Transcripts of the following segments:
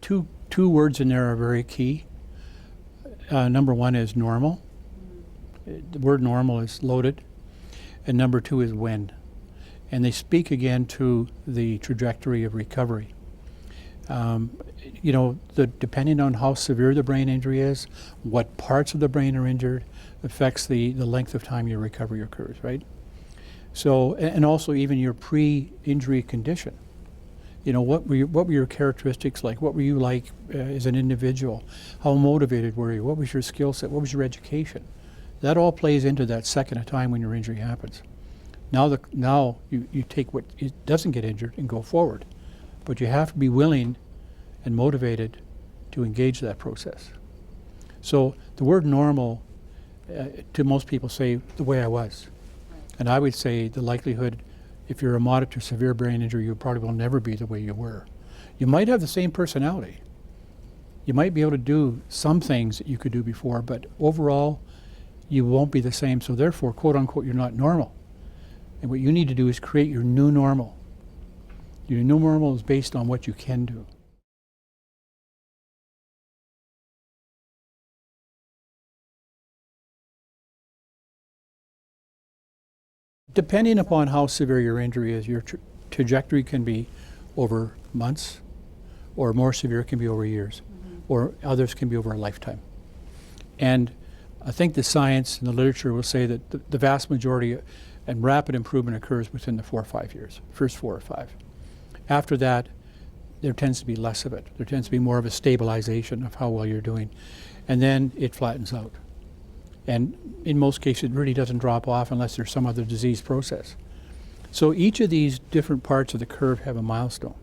two words in there are very key. Number one is normal. The word normal is loaded. And number two is when. And they speak again to the trajectory of recovery. Depending on how severe the brain injury is, what parts of the brain are injured, affects the length of time your recovery occurs, right? So, and also even your pre-injury condition. What were your characteristics like? What were you like as an individual? How motivated were you? What was your skill set? What was your education? That all plays into that second of time when your injury happens. Now you take what it doesn't get injured and go forward. But you have to be willing and motivated to engage that process. So the word normal, to most people say the way I was. And I would say the likelihood, if you're a moderate to severe brain injury, you probably will never be the way you were. You might have the same personality. You might be able to do some things that you could do before, but overall, you won't be the same. So therefore, quote unquote, you're not normal. And what you need to do is create your new normal. Your new normal is based on what you can do. Depending upon how severe your injury is, your trajectory can be over months, or more severe can be over years, or others can be over a lifetime. And I think the science and the literature will say that the vast majority and rapid improvement occurs within the 4 or 5 years, first 4 or 5. After that, there tends to be less of it. There tends to be more of a stabilization of how well you're doing. And then it flattens out. And in most cases, it really doesn't drop off unless there's some other disease process. So each of these different parts of the curve have a milestone.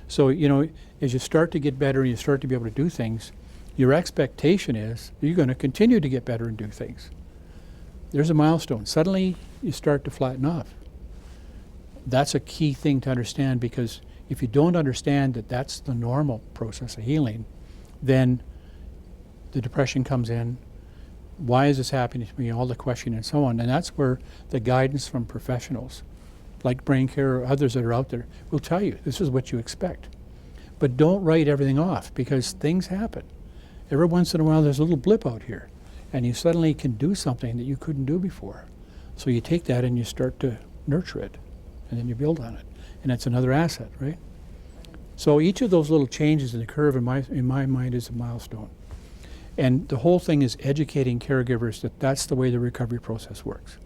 So, as you start to get better and you start to be able to do things, your expectation is you're going to continue to get better and do things. There's a milestone. Suddenly, you start to flatten off. That's a key thing to understand, because if you don't understand that that's the normal process of healing, then the depression comes in. Why is this happening to me? All the questioning and so on. And that's where the guidance from professionals, like Brain Care or others that are out there, will tell you this is what you expect. But don't write everything off, because things happen. Every once in a while there's a little blip out here, and you suddenly can do something that you couldn't do before. So you take that and you start to nurture it, and then you build on it. And that's another asset, right? So each of those little changes in the curve in my mind is a milestone. And the whole thing is educating caregivers that that's the way the recovery process works.